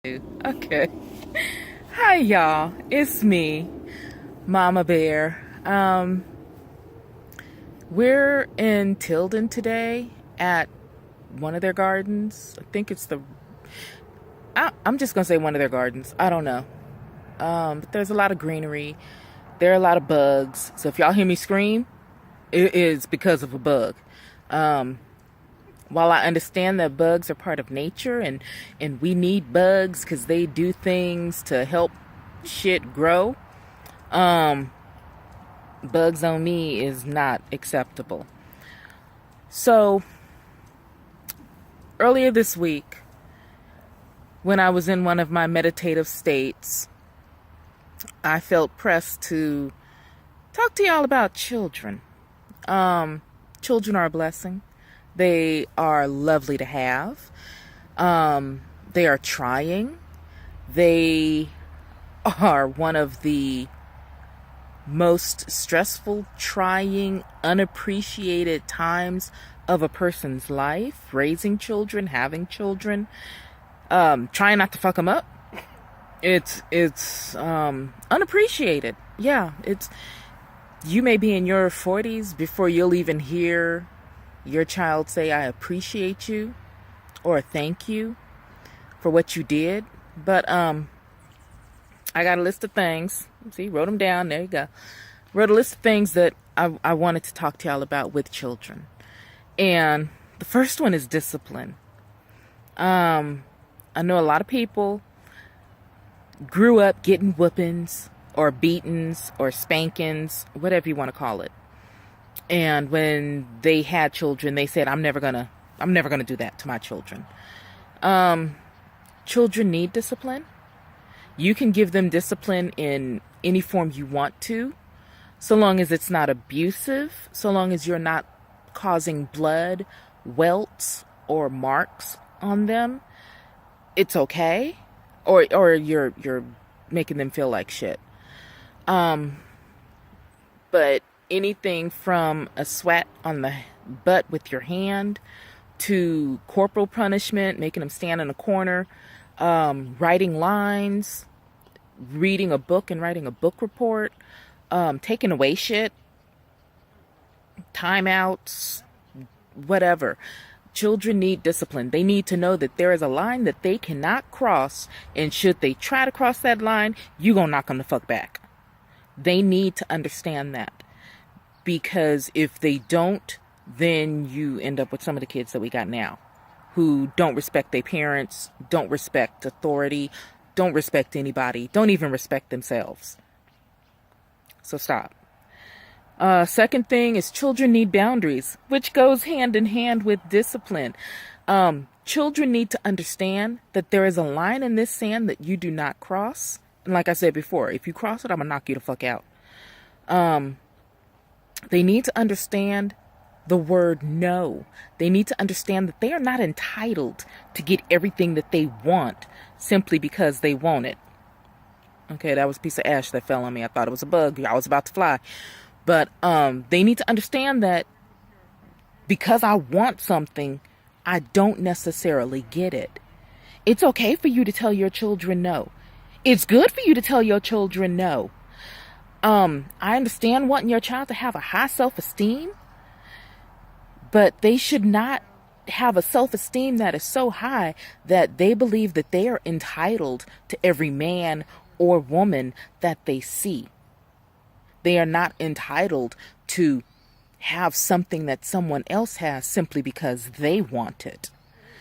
Okay. Hi, y'all. It's me, Mama Bear. We're in Tilden today at one of their gardens. I think it's I'm just gonna say one of their gardens. I don't know. But there's a lot of greenery. There are a lot of bugs. So if y'all hear me scream, it is because of a bug. Um, while I understand that bugs are part of nature and we need bugs because they do things to help shit grow, um, bugs on me is not acceptable. So earlier this week, when I was in one of my meditative states, I felt pressed to talk to y'all about children. Children are a blessing. They are lovely to have. They are trying. They are one of the most stressful, trying, unappreciated times of a person's life. Raising children, having children, trying not to fuck them up. It's unappreciated. Yeah, you may be in your 40s before you'll even hear your child say, I appreciate you or thank you for what you did. But I got a list of things. See, wrote them down. There you go. Wrote a list of things that I wanted to talk to y'all about with children. And the first one is discipline. I know a lot of people grew up getting whoopings or beatings or spankings, whatever you want to call it. And when they had children, they said, I'm never gonna do that to my children. Children need discipline. You can give them discipline in any form you want to, so long as it's not abusive, so long as you're not causing blood, welts, or marks on them. It's okay. Or you're making them feel like shit. But anything from a swat on the butt with your hand to corporal punishment, making them stand in a corner, writing lines, reading a book and writing a book report, taking away shit, timeouts, whatever. Children need discipline. They need to know that there is a line that they cannot cross, and should they try to cross that line, you gonna knock them the fuck back. They need to understand that, because if they don't, then you end up with some of the kids that we got now who don't respect their parents, don't respect authority, don't respect anybody, don't even respect themselves. So stop. Second thing is children need boundaries, which goes hand in hand with discipline. Children need to understand that there is a line in this sand that you do not cross. And like I said before, if you cross it, I'm going to knock you the fuck out. They need to understand the word no. They need to understand that they are not entitled to get everything that they want simply because they want it. Okay, that was a piece of ash that fell on me. I thought it was a bug. I was about to fly. But they need to understand that because I want something, I don't necessarily get it. It's okay for you to tell your children no. It's good for you to tell your children no. I understand wanting your child to have a high self-esteem, but they should not have a self-esteem that is so high that they believe that they are entitled to every man or woman that they see. They are not entitled to have something that someone else has simply because they want it.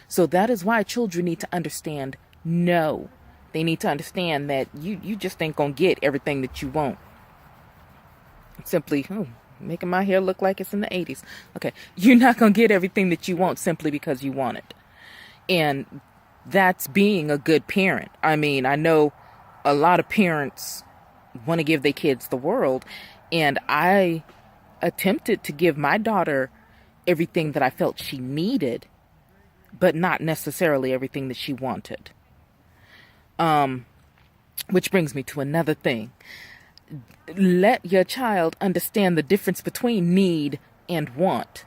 So that is why children need to understand no. They need to understand that you just ain't gonna get everything that you want. Simply, making my hair look like it's in the 80s. Okay, you're not gonna get everything that you want simply because you want it. And that's being a good parent. I mean, I know a lot of parents want to give their kids the world, and I attempted to give my daughter everything that I felt she needed, but not necessarily everything that she wanted. Which brings me to another thing. Let your child understand the difference between need and want.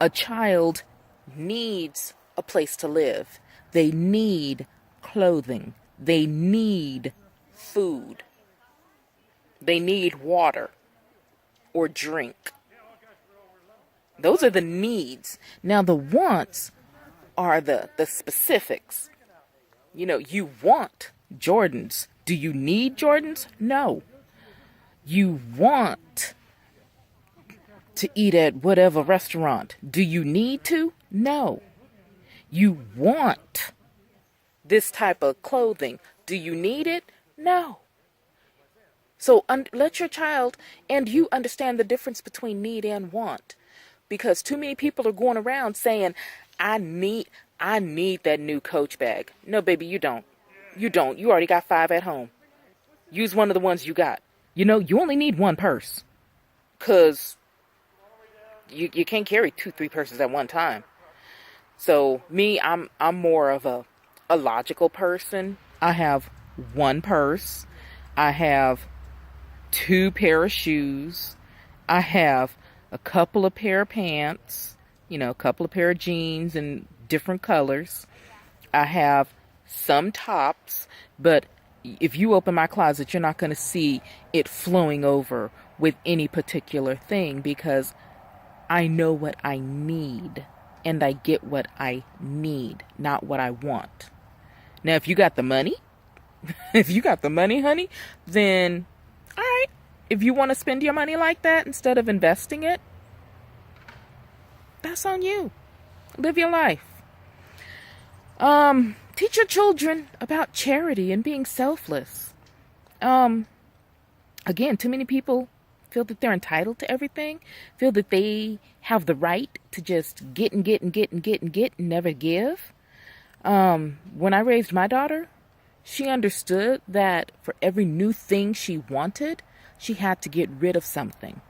A child needs a place to live. They need clothing. They need food. They need water or drink. Those are the needs. Now the wants are the specifics. You know, you want Jordans. Do you need Jordans? No. You want to eat at whatever restaurant. Do you need to? No. You want this type of clothing. Do you need it? No. So let your child and you understand the difference between need and want. Because too many people are going around saying, I need that new Coach bag. No, baby, you don't. You don't. You already got 5 at home. Use one of the ones you got. You know, you only need one purse. Because you can't carry 2-3 purses at one time. So me, I'm more of a logical person. I have one purse. I have 2 pair of shoes. I have a couple of pair of pants, you know, a couple of pair of jeans in different colors. I have some tops, but if you open my closet, you're not going to see it flowing over with any particular thing because I know what I need and I get what I need, not what I want. Now, if you got the money, honey, then all right. If you want to spend your money like that instead of investing it, that's on you. Live your life. Teach your children about charity and being selfless. Again, too many people feel that they're entitled to everything, feel that they have the right to just get and never give. When I raised my daughter, she understood that for every new thing she wanted, she had to get rid of something.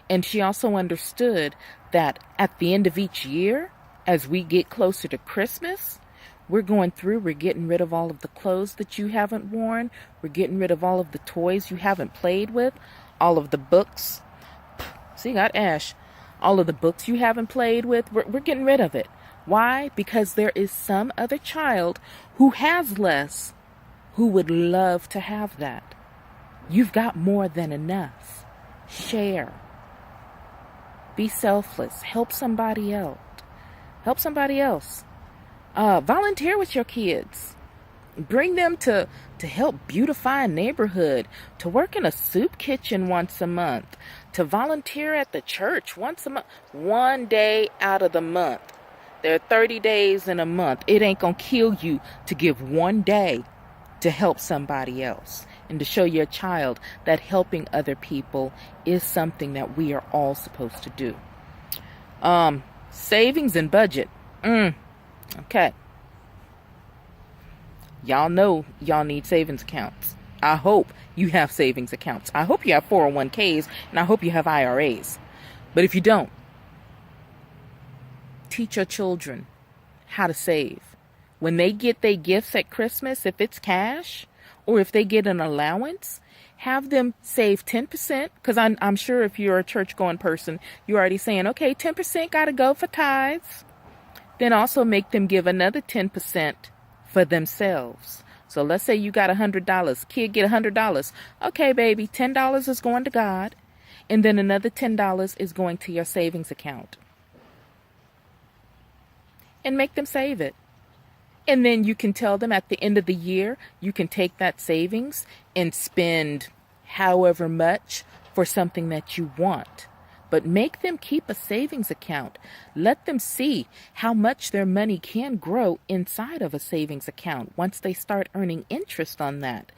And she also understood that at the end of each year, as we get closer to Christmas, we're getting rid of all of the clothes that you haven't worn. We're getting rid of all of the toys you haven't played with, all of the books. See, got Ash. All of the books you haven't played with, we're getting rid of it. Why? Because there is some other child who has less who would love to have that. You've got more than enough. Share. Be selfless. Help somebody else. Volunteer with your kids. Bring them to help beautify a neighborhood, to work in a soup kitchen once a month, to volunteer at the church once a month, 1 day out of the month. There are 30 days in a month. It ain't gonna kill you to give 1 day to help somebody else and to show your child that helping other people is something that we are all supposed to do. Savings and budget. Okay. Y'all know y'all need savings accounts. I hope you have savings accounts. I hope you have 401ks and I hope you have IRAs. But if you don't, teach your children how to save. When they get their gifts at Christmas, if it's cash or if they get an allowance, have them save 10%. Because I'm sure if you're a church-going person, you're already saying, okay, 10% got to go for tithes. Then also make them give another 10% for themselves. So let's say you got $100. Kid get $100. Okay, baby, $10 is going to God. And then another $10 is going to your savings account. And make them save it. And then you can tell them at the end of the year, you can take that savings and spend however much for something that you want. But make them keep a savings account. Let them see how much their money can grow inside of a savings account once they start earning interest on that.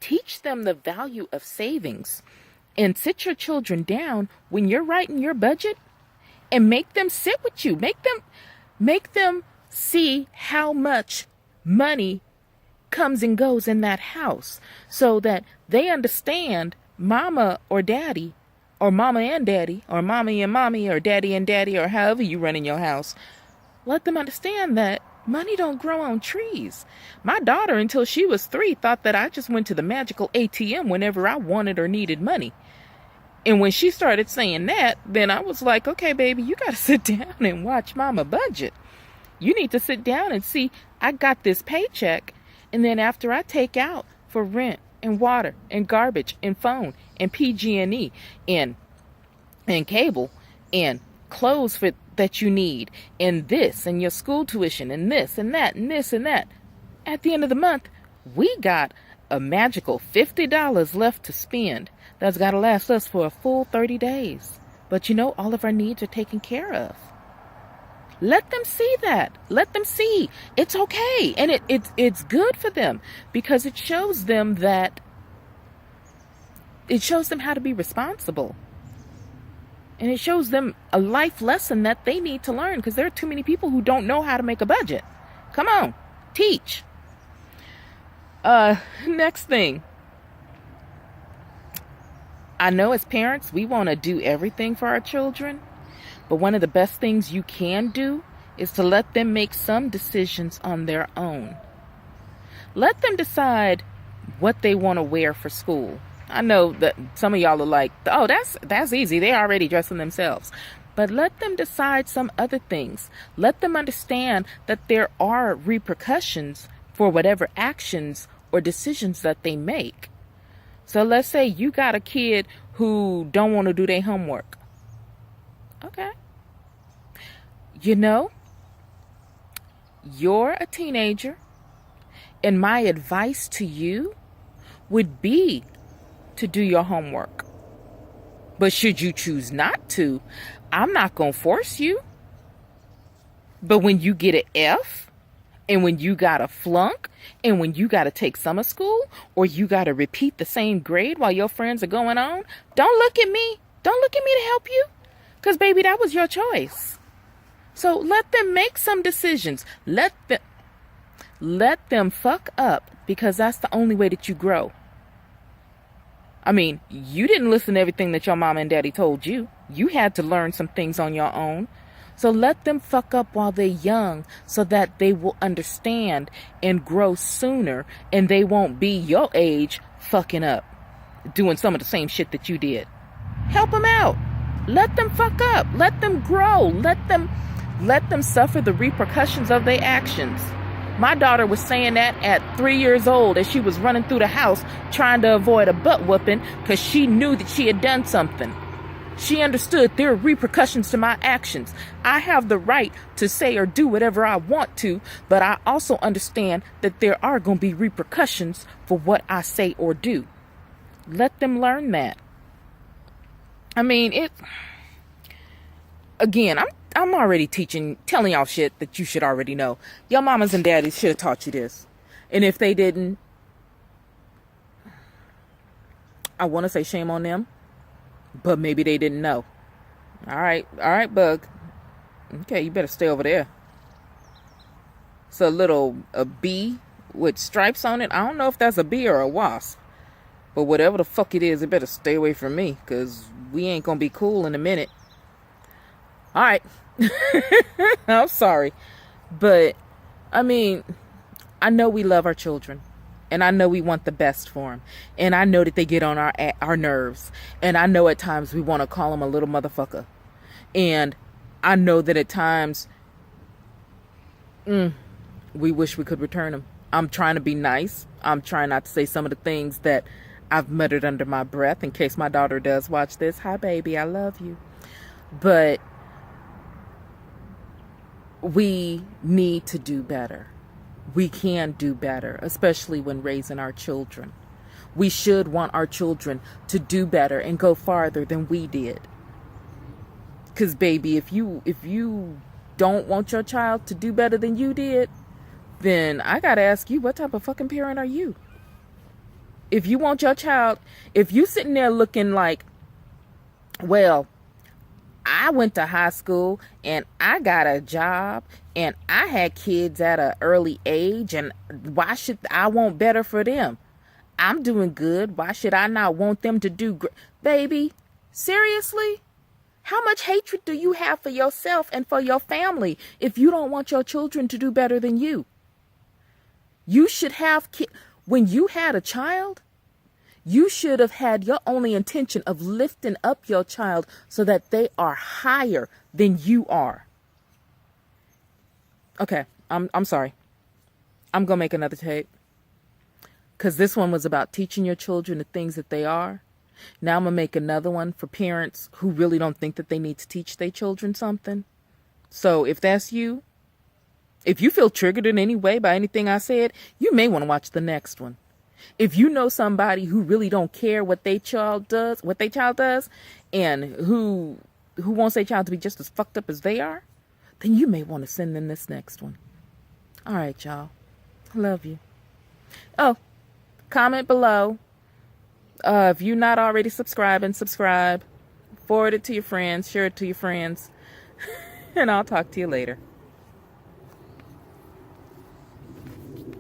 Teach them the value of savings. And sit your children down when you're writing your budget and make them sit with you. Make them see how much money comes and goes in that house so that they understand mama or daddy or mama and daddy or mommy and mommy or daddy and daddy or however you run in your house. Let them understand that money don't grow on trees. My daughter, until she was 3, thought that I just went to the magical ATM whenever I wanted or needed money. And when she started saying that, then I was like, okay, baby, you got to sit down and watch mama budget. You need to sit down and see, I got this paycheck And then after I take out for rent and water and garbage and phone and PG&E and cable and clothes for that you need and this and your school tuition and this and that and this and that, at the end of the month, we got a magical $50 left to spend. That's got to last us for a full 30 days. But you know, all of our needs are taken care of. Let them see that. Let them see it's okay. And it's good for them because it shows them how to be responsible. And it shows them a life lesson that they need to learn because there are too many people who don't know how to make a budget. Come on, teach. Next thing. I know as parents, we want to do everything for our children. But one of the best things you can do is to let them make some decisions on their own. Let them decide what they want to wear for school. I know that some of y'all are like, oh, that's easy. They're already dressing themselves. But let them decide some other things. Let them understand that there are repercussions for whatever actions or decisions that they make. So let's say you got a kid who don't want to do their homework. Okay. You know, you're a teenager, and my advice to you would be to do your homework. But should you choose not to, I'm not going to force you. But when you get an F, and when you got a flunk, and when you got to take summer school, or you got to repeat the same grade while your friends are going on, don't look at me. Don't look at me to help you. Because, baby, that was your choice. So let them make some decisions. Let them fuck up because that's the only way that you grow. I mean, you didn't listen to everything that your mom and daddy told you. You had to learn some things on your own. So let them fuck up while they're young so that they will understand and grow sooner and they won't be your age fucking up, doing some of the same shit that you did. Help them out. Let them fuck up. Let them grow. Let them suffer the repercussions of their actions. My daughter was saying that at 3 years old as she was running through the house trying to avoid a butt whooping because she knew that she had done something. She understood there are repercussions to my actions. I have the right to say or do whatever I want to, but I also understand that there are going to be repercussions for what I say or do. Let them learn that. I mean, again, I'm already telling y'all shit that you should already know. Your mamas and daddies should have taught you this. And if they didn't, I want to say shame on them, but maybe they didn't know. All right, Bug. Okay, you better stay over there. It's a bee with stripes on it. I don't know if that's a bee or a wasp. But whatever the fuck it is, it better stay away from me, because we ain't going to be cool in a minute. All right. I'm sorry. But, I mean, I know we love our children. And I know we want the best for them. And I know that they get on our nerves. And I know at times we want to call them a little motherfucker. And I know that at times, we wish we could return them. I'm trying to be nice. I'm trying not to say some of the things that I've muttered under my breath in case my daughter does watch this. Hi, baby. I love you. But we need to do better. We can do better, especially when raising our children. We should want our children to do better and go farther than we did. Because, baby, if you don't want your child to do better than you did, then I got to ask you, what type of fucking parent are you? If you want your child, if you sitting there looking like, well, I went to high school and I got a job and I had kids at an early age, and why should I want better for them? I'm doing good. Why should I not want them to do great? Baby, seriously? How much hatred do you have for yourself and for your family if you don't want your children to do better than you? You should have when you had a child, you should have had your only intention of lifting up your child so that they are higher than you are. Okay, I'm sorry. I'm going to make another tape. because this one was about teaching your children the things that they are. Now I'm going to make another one for parents who really don't think that they need to teach their children something. So if that's you, if you feel triggered in any way by anything I said, you may want to watch the next one. If you know somebody who really don't care what their child does, and who wants their child to be just as fucked up as they are, then you may want to send them this next one. All right, y'all. I love you. Oh, comment below. If you're not already subscribing, subscribe. Forward it to your friends. Share it to your friends. And I'll talk to you later.